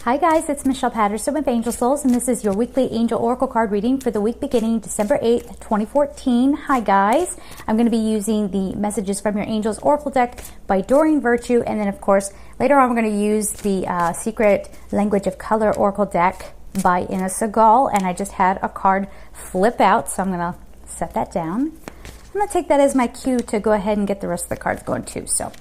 Hi guys, it's Michelle Patterson with Angel Souls, and this is your weekly Angel Oracle card reading for the week beginning December 8th, 2014. Hi guys, I'm going to be using the Messages from Your Angels Oracle deck by Doreen Virtue, and then of course later on we're going to use the Secret Language of Color Oracle deck by Ina Segal, and I just had a card flip out, so I'm going to set that down. I'm going to take that as my cue to go ahead and get the rest of the cards going too. So,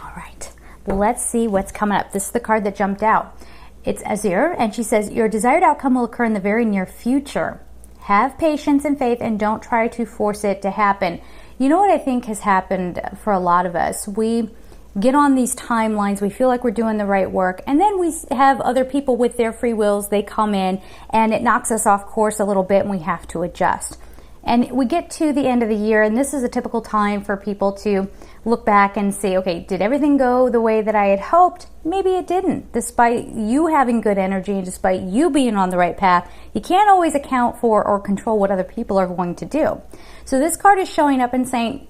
all right. Let's see what's coming up. This is the card that jumped out. It's Azir, and she says, your desired outcome will occur in the very near future. Have patience and faith, and don't try to force it to happen. You know what I think has happened for a lot of us? We get on these timelines, we feel like we're doing the right work, and then we have other people with their free wills, they come in, and it knocks us off course a little bit, and we have to adjust. And we get to the end of the year, and this is a typical time for people to look back and say, okay, did everything go the way that I had hoped? Maybe it didn't. Despite you having good energy and despite you being on the right path, you can't always account for or control what other people are going to do. So this card is showing up and saying,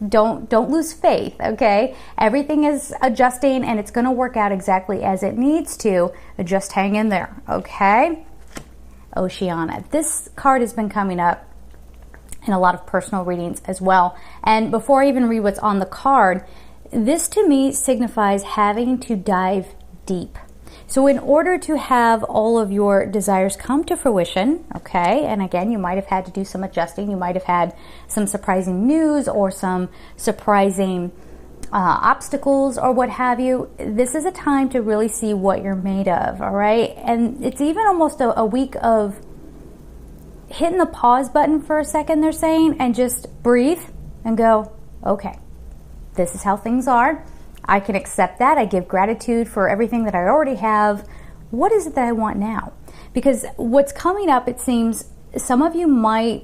don't lose faith, okay? Everything is adjusting, and it's going to work out exactly as it needs to. Just hang in there, okay? Oceana. This card has been coming up and a lot of personal readings as well. And before I even read what's on the card, this to me signifies having to dive deep. So in order to have all of your desires come to fruition, okay, and again, you might have had to do some adjusting, you might have had some surprising news or some surprising obstacles or what have you, this is a time to really see what you're made of, all right? And it's even almost a week of hitting the pause button for a second, they're saying, and just breathe and go, okay, this is how things are. I can accept that. I give gratitude for everything that I already have. What is it that I want now? Because what's coming up, it seems, some of you might,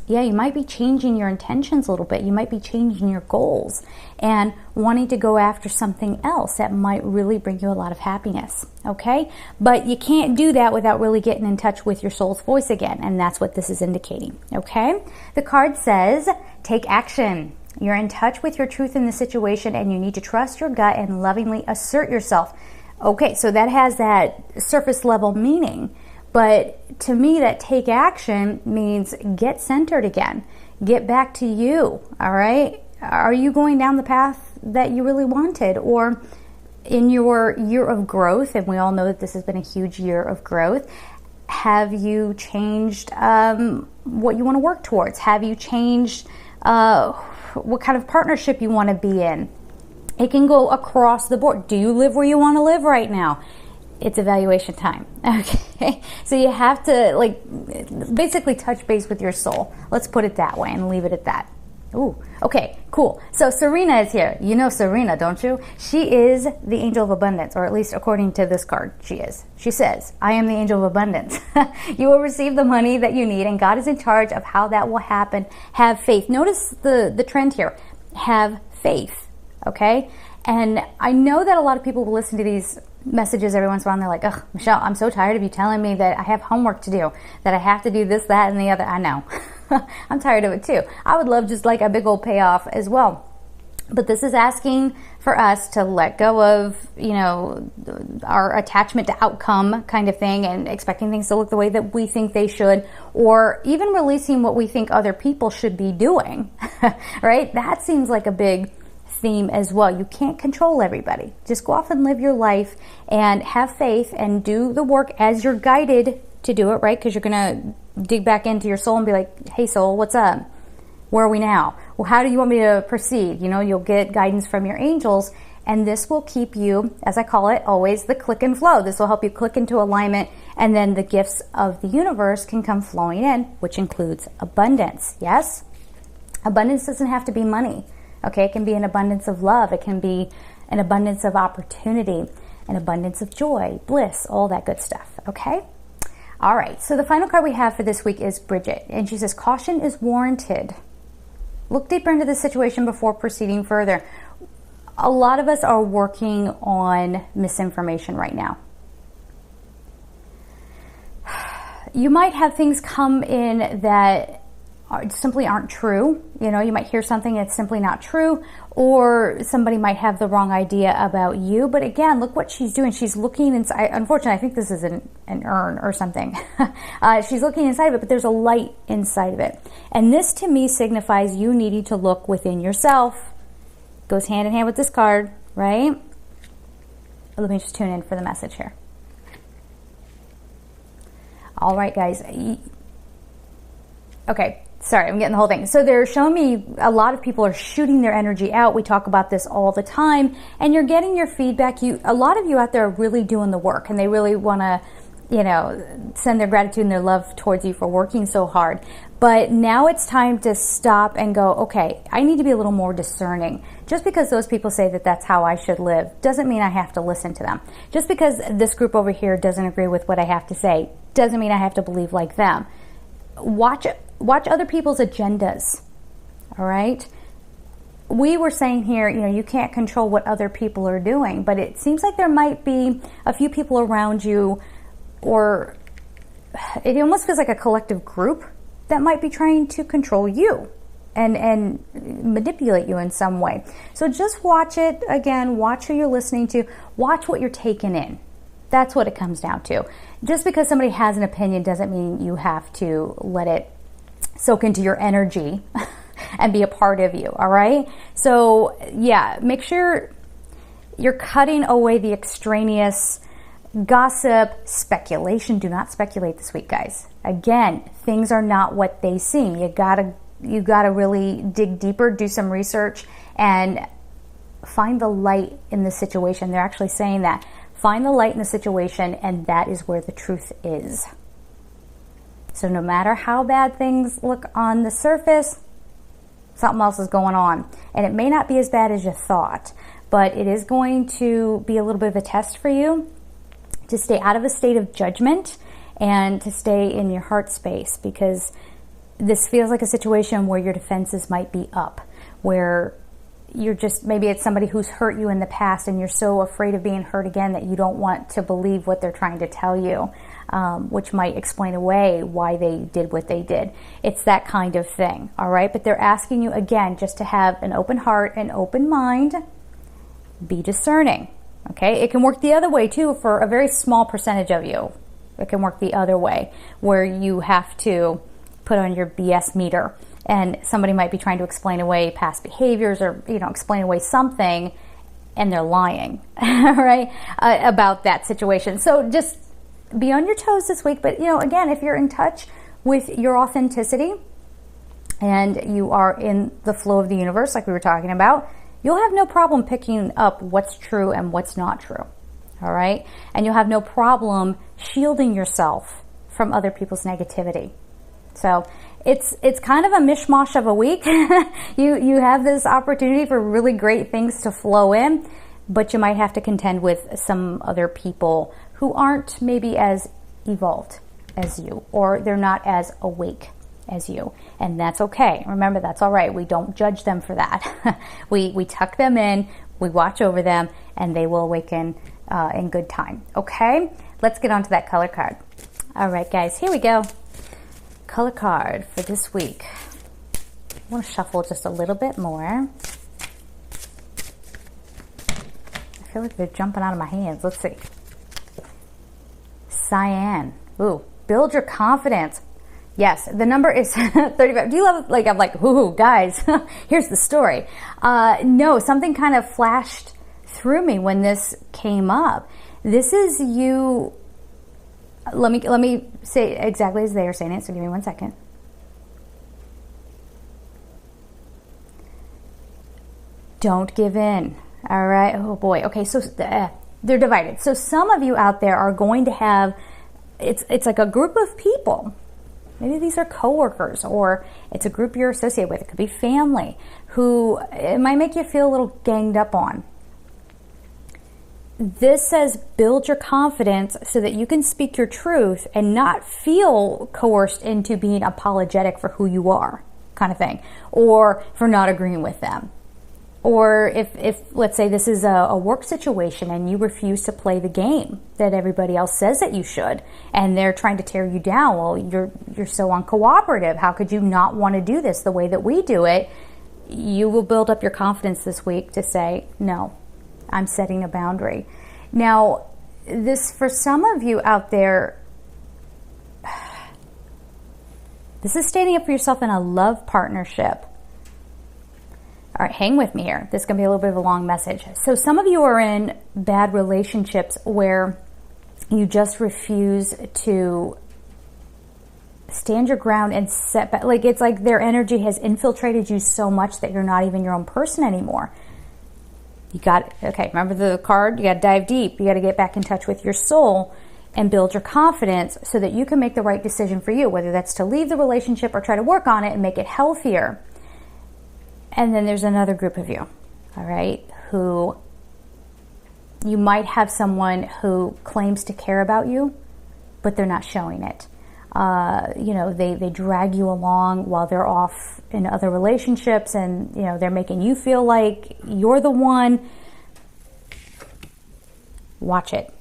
you might be changing your intentions a little bit. You might be changing your goals and wanting to go after something else that might really bring you a lot of happiness, okay? But you can't do that without really getting in touch with your soul's voice again, and that's what this is indicating, okay? The card says, take action. You're in touch with your truth in the situation, and you need to trust your gut and lovingly assert yourself. Okay, so that has that surface level meaning. But to me, that take action means get centered again. Get back to you, all right? Are you going down the path that you really wanted? Or in your year of growth, and we all know that this has been a huge year of growth, have you changed what you want to work towards? Have you changed what kind of partnership you want to be in? It can go across the board. Do you live where you want to live right now? It's evaluation time, okay? So you have to basically touch base with your soul. Let's put it that way and leave it at that. Ooh, okay, cool. So Serena is here. You know Serena, don't you? She is the angel of abundance, or at least according to this card, she is. She says, I am the angel of abundance. You will receive the money that you need, and God is in charge of how that will happen. Have faith. Notice the trend here. Have faith, okay? And I know that a lot of people will listen to these messages every once in a while, and they're like, ugh, Michelle, I'm so tired of you telling me that I have homework to do, that I have to do this, that, and the other. I know. I'm tired of it too. I would love just like a big old payoff as well. But this is asking for us to let go of, our attachment to outcome kind of thing and expecting things to look the way that we think they should, or even releasing what we think other people should be doing, right? That seems like a big theme as well. You can't control everybody. Just go off and live your life and have faith and do the work as you're guided to do it, right? Because you're going to dig back into your soul and be like, hey soul, what's up? Where are we now? Well, how do you want me to proceed? You'll get guidance from your angels, and this will keep you, as I call it, always the click and flow. This will help you click into alignment, and then the gifts of the universe can come flowing in, which includes abundance. Yes? Abundance doesn't have to be money. Okay, it can be an abundance of love. It can be an abundance of opportunity, an abundance of joy, bliss, all that good stuff. Okay? All right, so the final card we have for this week is Bridget, and she says, caution is warranted. Look deeper into the situation before proceeding further. A lot of us are working on misinformation right now. You might have things come in that simply aren't true. You know, you might hear something that's simply not true, or somebody might have the wrong idea about you. But again, look what she's doing. She's looking inside. Unfortunately, I think this is an urn or something. She's looking inside of it, but there's a light inside of it. And this to me signifies you needing to look within yourself. Goes hand in hand with this card, right? Let me just tune in for the message here. All right, guys. Okay, sorry, I'm getting the whole thing. So they're showing me a lot of people are shooting their energy out. We talk about this all the time, and you're getting your feedback. A lot of you out there are really doing the work, and they really want to, you know, send their gratitude and their love towards you for working so hard. But now it's time to stop and go, okay, I need to be a little more discerning. Just because those people say that that's how I should live doesn't mean I have to listen to them. Just because this group over here doesn't agree with what I have to say doesn't mean I have to believe like them. Watch other people's agendas, all right? We were saying here, you know, you can't control what other people are doing, but it seems like there might be a few people around you, or it almost feels like a collective group that might be trying to control you and manipulate you in some way. So just watch it again, watch who you're listening to, watch what you're taking in. That's what it comes down to. Just because somebody has an opinion doesn't mean you have to let it soak into your energy and be a part of you, all right? So yeah, make sure you're cutting away the extraneous gossip, speculation. Do not speculate this week, guys. Again, things are not what they seem. You gotta really dig deeper, do some research, and find the light in the situation. They're actually saying that. Find the light in the situation, and that is where the truth is. So no matter how bad things look on the surface, something else is going on. And it may not be as bad as you thought, but it is going to be a little bit of a test for you to stay out of a state of judgment and to stay in your heart space, because this feels like a situation where your defenses might be up, where you're just, maybe it's somebody who's hurt you in the past and you're so afraid of being hurt again that you don't want to believe what they're trying to tell you, which might explain away why they did what they did. It's that kind of thing, all right? But they're asking you, again, just to have an open heart, an open mind, be discerning, okay? It can work the other way, too, for a very small percentage of you. It can work the other way, where you have to put on your BS meter, and somebody might be trying to explain away past behaviors, or, you know, explain away something, and they're lying, right, about that situation. So just be on your toes this week. But, you know, again, if you're in touch with your authenticity and you are in the flow of the universe, like we were talking about, you'll have no problem picking up what's true and what's not true, all right? And you'll have no problem shielding yourself from other people's negativity. So it's kind of a mishmash of a week. You have this opportunity for really great things to flow in, but you might have to contend with some other people who aren't maybe as evolved as you, or they're not as awake as you, and that's okay. Remember, that's all right. We don't judge them for that. we tuck them in, we watch over them, and they will awaken in good time. Okay, let's get on to that color card. All right, guys, here we go. Color card for this week. I want to shuffle just a little bit more. I feel like they're jumping out of my hands. Let's see. Cyan. Ooh, build your confidence. Yes, the number is 35. Do you love, like, I'm like, ooh, guys, here's the story. No, something kind of flashed through me when this came up. This is you. Let me say exactly as they are saying it, so give me 1 second. Don't give in. All right. Oh boy. Okay. So they're divided. So some of you out there are going to have, it's like a group of people. Maybe these are coworkers, or it's a group you're associated with. It could be family, who it might make you feel a little ganged up on. This says build your confidence so that you can speak your truth and not feel coerced into being apologetic for who you are, kind of thing, or for not agreeing with them. Or if let's say this is a work situation and you refuse to play the game that everybody else says that you should, and they're trying to tear you down. Well, you're so uncooperative. How could you not want to do this the way that we do it? You will build up your confidence this week to say, no, I'm setting a boundary. Now, this, for some of you out there, this is standing up for yourself in a love partnership. All right, hang with me here. This is going to be a little bit of a long message. So some of you are in bad relationships where you just refuse to stand your ground and set back. Like, it's like their energy has infiltrated you so much that you're not even your own person anymore. You got, okay, remember the card? You got to dive deep. You got to get back in touch with your soul and build your confidence so that you can make the right decision for you, whether that's to leave the relationship or try to work on it and make it healthier. And then there's another group of you, all right, who you might have someone who claims to care about you, but they're not showing it. You know, they drag you along while they're off in other relationships, and, you know, they're making you feel like you're the one. Watch it,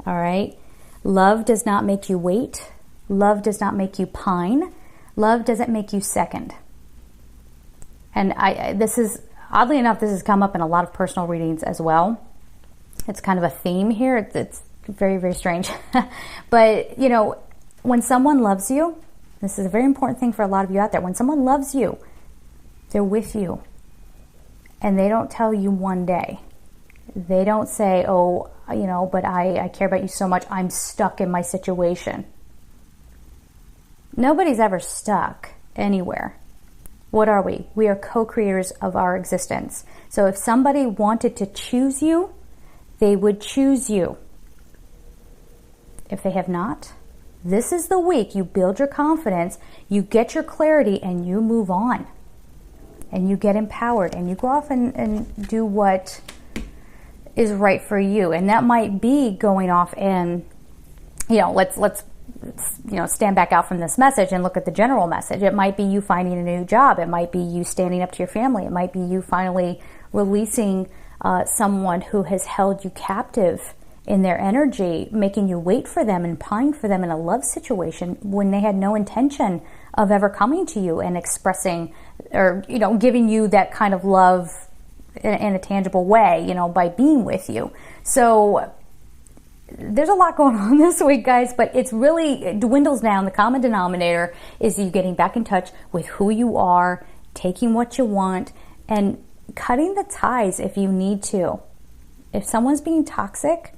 all right? Love does not make you wait. Love does not make you pine. Love doesn't make you second. And this is, oddly enough, this has come up in a lot of personal readings as well. It's kind of a theme here. It's very, very strange. But, you know, when someone loves you, this is a very important thing for a lot of you out there. When someone loves you, they're with you. And they don't tell you one day. They don't say, oh, you know, but I care about you so much, I'm stuck in my situation. Nobody's ever stuck anywhere. What are we? We are co-creators of our existence. So if somebody wanted to choose you, they would choose you. If they have not, this is the week you build your confidence, you get your clarity, and you move on. And you get empowered, and you go off and do what is right for you. And that might be going off and, you know, let's you know, stand back out from this message and look at the general message. It might be you finding a new job. It might be you standing up to your family. It might be you finally releasing someone who has held you captive in their energy, making you wait for them and pine for them in a love situation when they had no intention of ever coming to you and expressing, or, you know, giving you that kind of love in a tangible way, you know, by being with you. So there's a lot going on this week, guys, but it's really, it dwindles down. The common denominator is you getting back in touch with who you are, taking what you want, and cutting the ties if you need to. If someone's being toxic,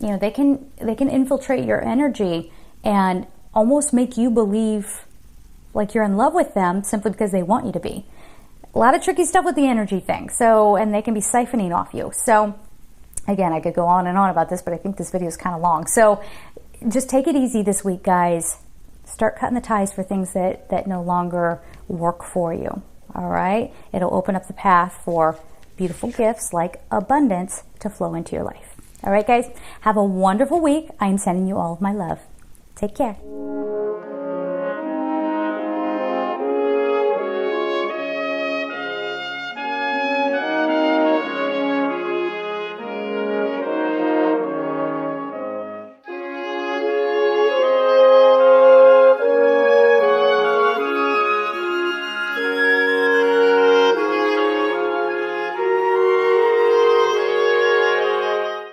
you know, they can infiltrate your energy and almost make you believe like you're in love with them simply because they want you to be. A lot of tricky stuff with the energy thing. So, and they can be siphoning off you. So, again, I could go on and on about this, but I think this video is kind of long. So just take it easy this week, guys. Start cutting the ties for things that no longer work for you. All right? It'll open up the path for beautiful gifts like abundance to flow into your life. All right, guys? Have a wonderful week. I'm sending you all of my love. Take care.